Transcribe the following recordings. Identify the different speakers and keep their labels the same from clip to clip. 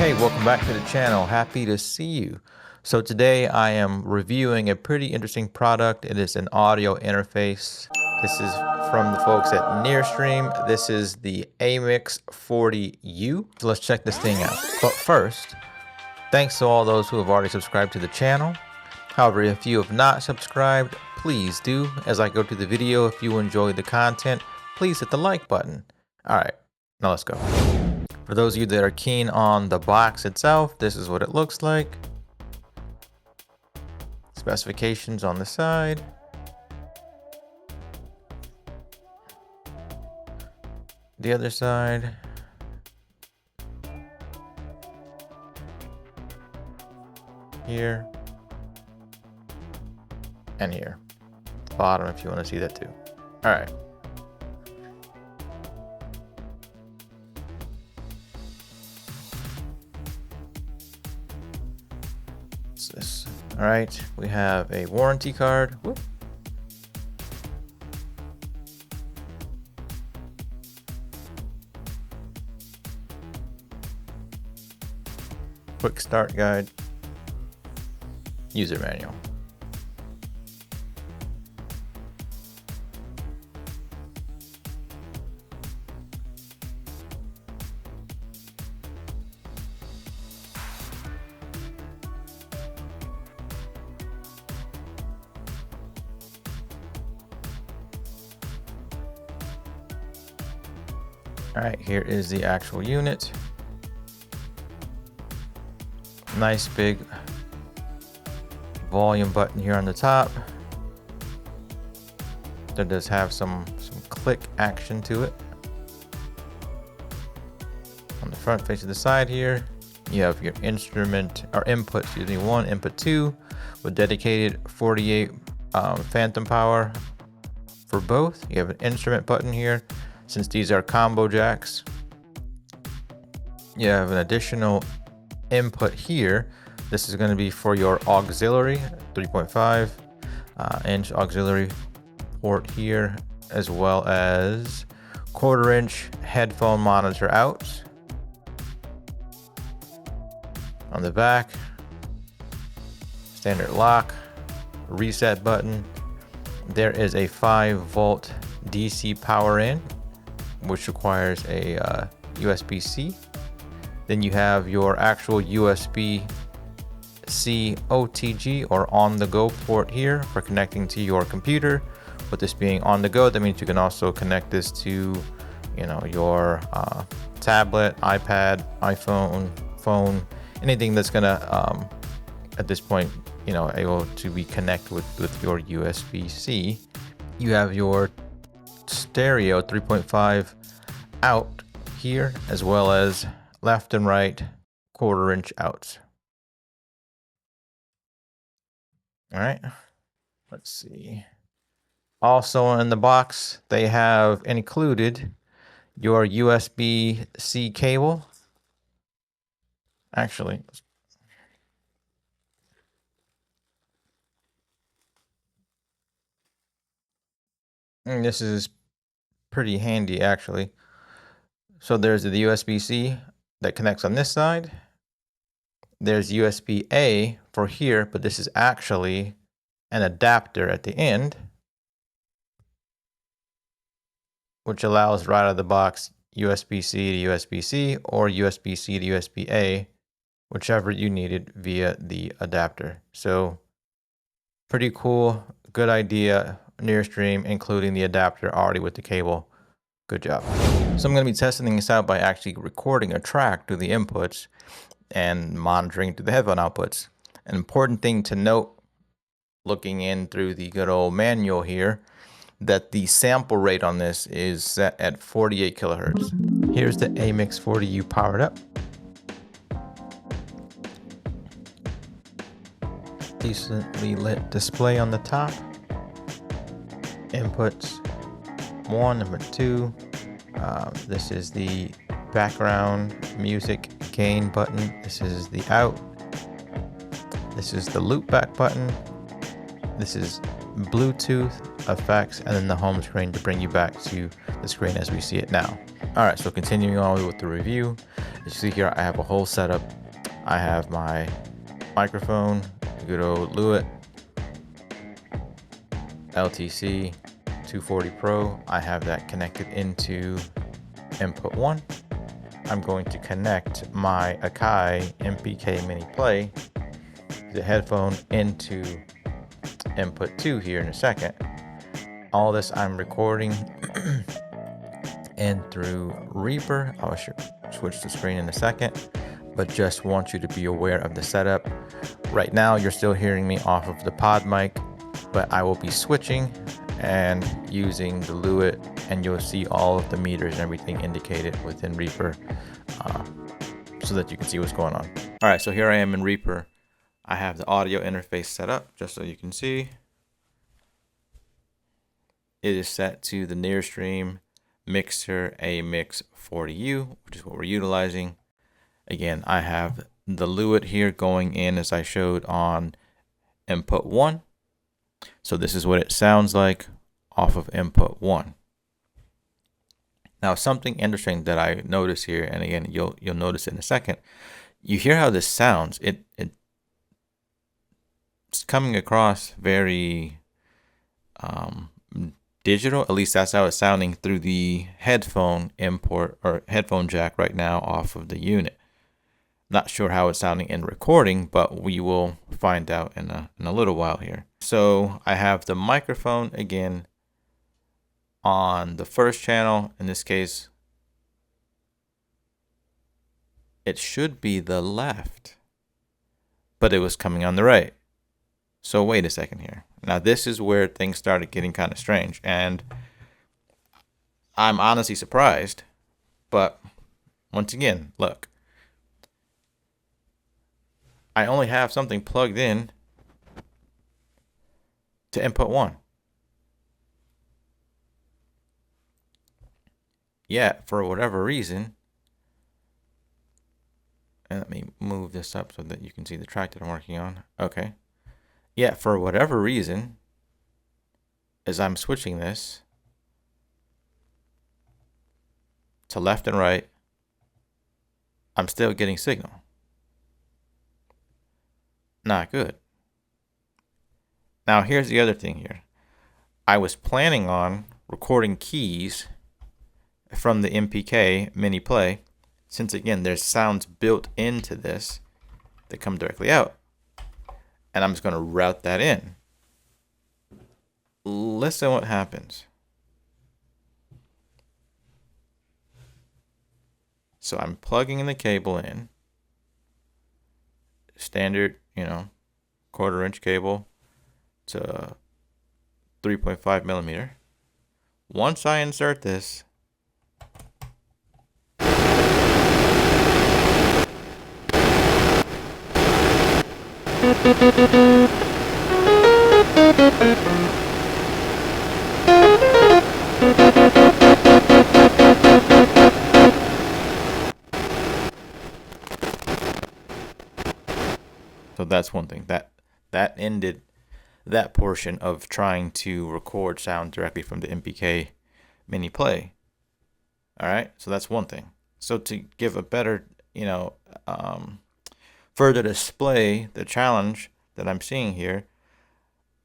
Speaker 1: Hey, welcome back to the channel. Happy to see you. So today I am reviewing a pretty interesting product. It is an audio interface. This is from the folks at NearStream. This is the AMIX40U. So let's check this thing out. But first, thanks to all those who have already subscribed to the channel. However, if you have not subscribed, please do. As I go through the video, if you enjoy the content, please hit the like button. All right, now let's go. For those of you that are keen on the box itself, this is what it looks like. Specifications on the side. The other side. Here. And here. Bottom if you want to see that too. All right. This. All right, we have a warranty card. Whoop. Quick start guide. User manual. All right, here is the actual unit. Nice big volume button here on the top. That does have some click action to it. On the front face of the side here, you have your instrument or input, excuse me, 1, input 2 with dedicated 48 phantom power for both. You have an instrument button here. Since these are combo jacks, you have an additional input here. This is going to be for your auxiliary 3.5 inch auxiliary port here, as well as 1/4 inch headphone monitor out. On the back, standard lock, reset button. There is a 5-volt DC power in, which requires a USB-C. Then you have your actual USB-C OTG or on-the-go port here for connecting to your computer. With this being on the go, that means you can also connect this to, you know, your tablet, iPad, iPhone, phone, anything that's gonna at this point, you know, able to be connected with your USB-C. You have your stereo 3.5 out here, as well as left and right 1/4 inch outs. All right, let's see. Also in the box, they have included your USB-C cable. Actually, and this is pretty handy actually. So there's the USB-C that connects on this side. There's USB-A for here, but this is actually an adapter at the end, which allows right out of the box USB-C to USB-C or USB-C to USB-A, whichever you needed via the adapter. So pretty cool, good idea. NearStream including the adapter already with the cable. Good job. So I'm going to be testing this out by actually recording a track to the inputs and monitoring to the headphone outputs. An important thing to note, looking in through the good old manual here, that the sample rate on this is set at 48 kilohertz. Here's the AMIX40U powered up. Decently lit display on the top. Inputs 1, input 2. This is the background music gain button. This is the out. This is the loop back button. This is Bluetooth effects, and then the home screen to bring you back to the screen as we see it now. All right, so continuing on with the review, as you see here, I have a whole setup I have my microphone, good old Lewitt LTC 240 Pro. I have that connected into input 1. I'm going to connect my Akai MPK Mini Play, the headphone, into input 2 here in a second. All this I'm recording in through Reaper. I'll switch the screen in a second, but just want you to be aware of the setup. Right now you're still hearing me off of the pod mic, but I will be switching and using the Lewitt, and you'll see all of the meters and everything indicated within Reaper, so that you can see what's going on. All right, so here I am in Reaper. I have the audio interface set up just so you can see. It is set to the NearStream Mixer AMIX40U, which is what we're utilizing. Again, I have the Lewitt here going in as I showed on input 1. So this is what it sounds like off of input 1. Now, something interesting that I notice here, and again, you'll notice it in a second. You hear how this sounds. It's coming across very digital. At least that's how it's sounding through the headphone import or headphone jack right now off of the unit. Not sure how it's sounding in recording, but we will find out in a little while here. So I have the microphone again on the first channel. In this case, it should be the left, but it was coming on the right. So wait a second here. Now this is where things started getting kind of strange, and I'm honestly surprised. But once again, look, I only have something plugged in to input 1. Yet, for whatever reason, and let me move this up so that you can see the track that I'm working on. Okay. Yet, for whatever reason, as I'm switching this to left and right, I'm still getting signal. Not good. Now, here's the other thing here. I was planning on recording keys from the MPK Mini Play, since again there's sounds built into this that come directly out, and I'm just going to route that in. Listen what happens. So I'm plugging in the cable in, standard, 1/4-inch cable to 3.5 millimeter. Once I insert this, so that's one thing that ended that portion of trying to record sound directly from the MPK Mini Play. All right, so that's one thing. So to give a better, further display the challenge that I'm seeing here,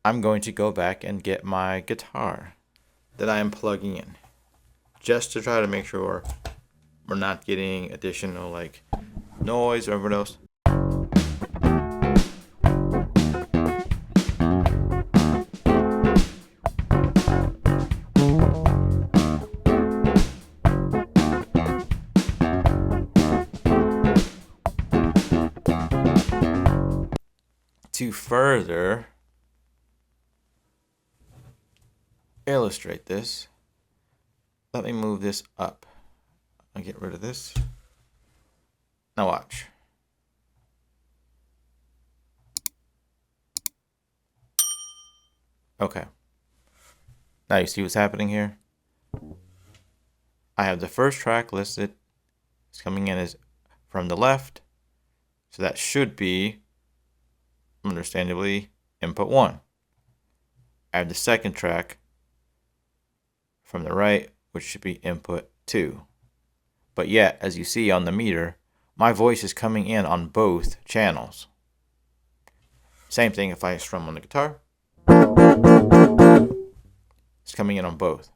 Speaker 1: I'm going to go back and get my guitar that I am plugging in, just to try to make sure we're not getting additional noise or whatever else. To further illustrate this, let me move this up. I'll get rid of this. Now watch. Okay. Now you see what's happening here? I have the first track listed. It's coming in as from the left. So that should be, understandably, input 1. I have the second track from the right, which should be input 2. But yet, as you see on the meter, my voice is coming in on both channels. Same thing if I strum on the guitar. It's coming in on both.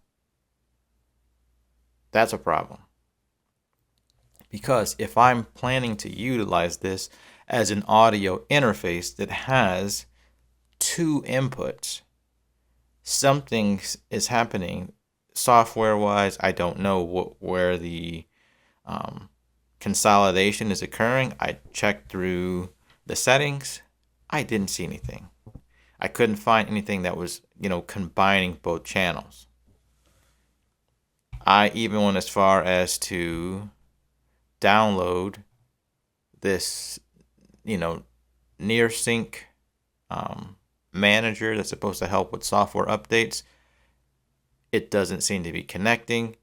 Speaker 1: That's a problem. Because if I'm planning to utilize this as an audio interface that has two inputs, something is happening software-wise. I don't know where the consolidation is occurring. I checked through the settings. I didn't see anything. I couldn't find anything that was, combining both channels. I even went as far as to download this, NearSync manager that's supposed to help with software updates. It doesn't seem to be connecting.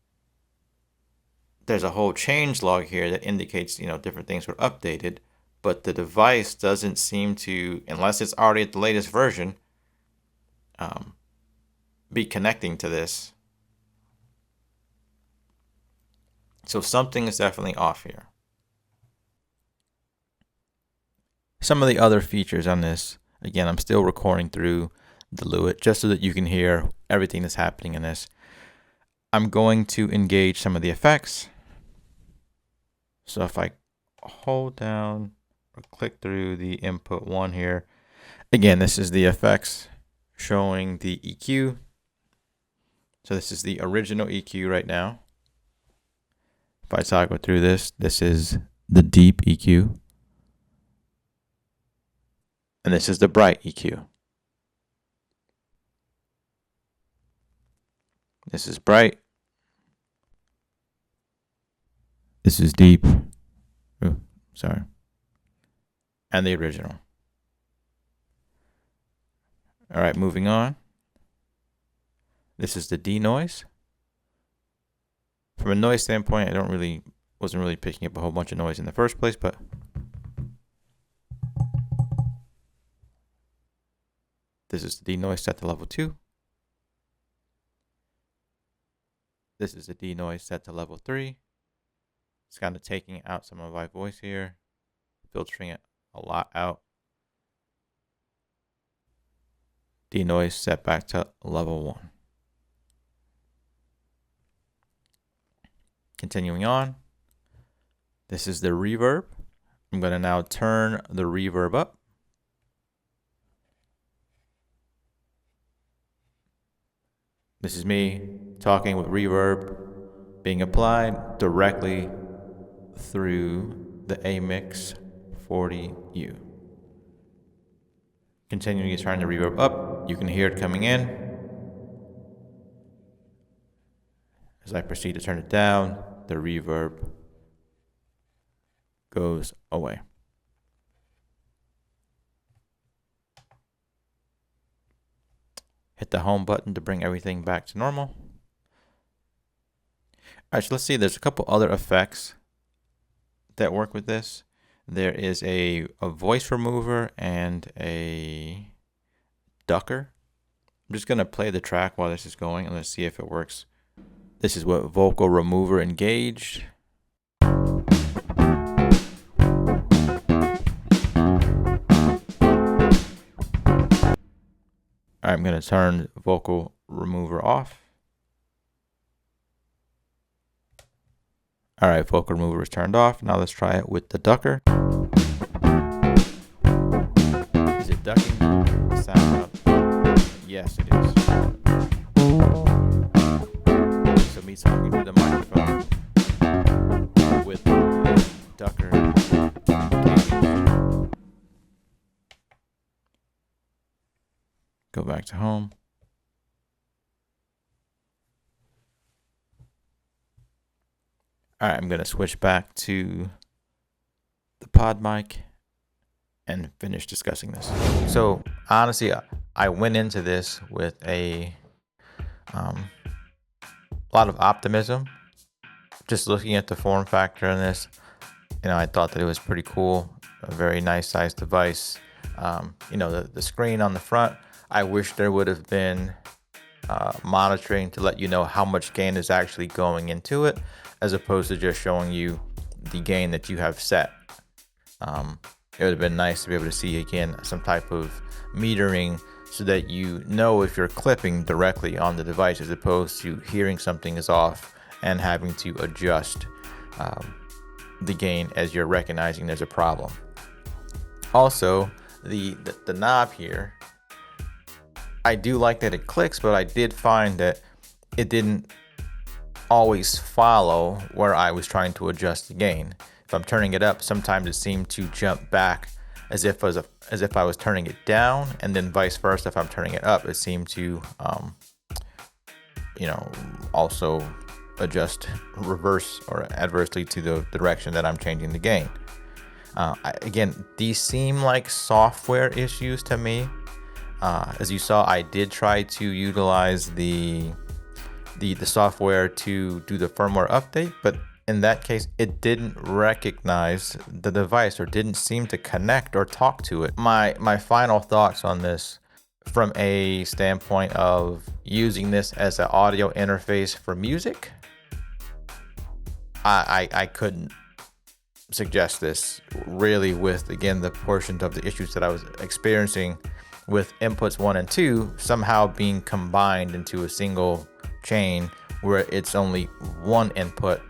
Speaker 1: There's a whole change log here that indicates, different things were updated, but the device doesn't seem to, unless it's already at the latest version, be connecting to this. So something is definitely off here. Some of the other features on this, again, I'm still recording through the Lewitt just so that you can hear everything that's happening in this. I'm going to engage some of the effects. So if I hold down or click through the input 1 here, again, this is the effects showing the EQ. So this is the original EQ right now. If I toggle through this, this is the deep EQ. And this is the bright EQ. This is bright. This is deep. Oh, sorry. And the original. All right, moving on. This is the denoise. From a noise standpoint, wasn't really picking up a whole bunch of noise in the first place, but this is the denoise set to level 2. This is the denoise set to level 3. It's kind of taking out some of my voice here, filtering it a lot out. Denoise set back to level 1. Continuing on, this is the reverb. I'm going to now turn the reverb up. This is me talking with reverb being applied directly through the AMIX40U. Continuing to turn the reverb up, you can hear it coming in. As I proceed to turn it down, the reverb goes away. Hit the home button to bring everything back to normal. All right, so let's see. There's a couple other effects that work with this. There is a voice remover and a ducker. I'm just going to play the track while this is going and let's see if it works. This is what vocal remover engaged. All right, I'm going to turn vocal remover off. All right, vocal remover is turned off. Now let's try it with the ducker. Is it ducking the sound up? Yes, it is. So me talking to the microphone with the ducker engaged. Go back to home. All right, I'm going to switch back to the pod mic and finish discussing this. So honestly, I went into this with a lot of optimism. Just looking at the form factor in this, I thought that it was pretty cool. A very nice sized device. The screen on the front, I wish there would have been monitoring to let you know how much gain is actually going into it, as opposed to just showing you the gain that you have set. It would have been nice to be able to see again some type of metering so that you know if you're clipping directly on the device, as opposed to hearing something is off and having to adjust the gain as you're recognizing there's a problem. Also, the knob here, I do like that it clicks, but I did find that it didn't always follow where I was trying to adjust the gain. If I'm turning it up, sometimes it seemed to jump back as if I was turning it down, and then vice versa. If I'm turning it up, it seemed to also adjust reverse or adversely to the direction that I'm changing the gain. Again, these seem like software issues to me. As you saw, I did try to utilize the software to do the firmware update, but in that case, it didn't recognize the device or didn't seem to connect or talk to it. My final thoughts on this, from a standpoint of using this as an audio interface for music, I couldn't suggest this really, with again the portions of the issues that I was experiencing with inputs 1 and 2 somehow being combined into a single chain where it's only one input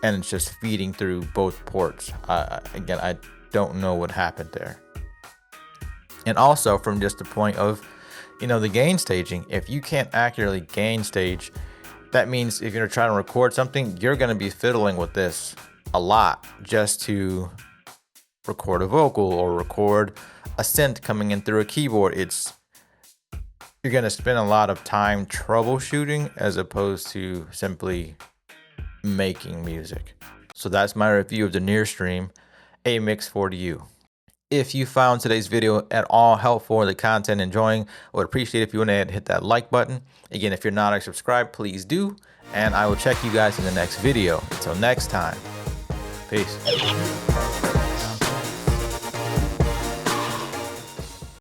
Speaker 1: and it's just feeding through both ports. Again, I don't know what happened there. And also, from just the point of, the gain staging, if you can't accurately gain stage, that means if you're trying to record something, you're going to be fiddling with this a lot just to record a vocal or record a synth coming in through a keyboard. You're going to spend a lot of time troubleshooting as opposed to simply making music. So that's my review of the NearStream AMIX40U. If you found today's video at all helpful or the content enjoying, I would appreciate if you went ahead and hit that like button. Again, if you're not already subscribed, please do. And I will check you guys in the next video. Until next time, peace.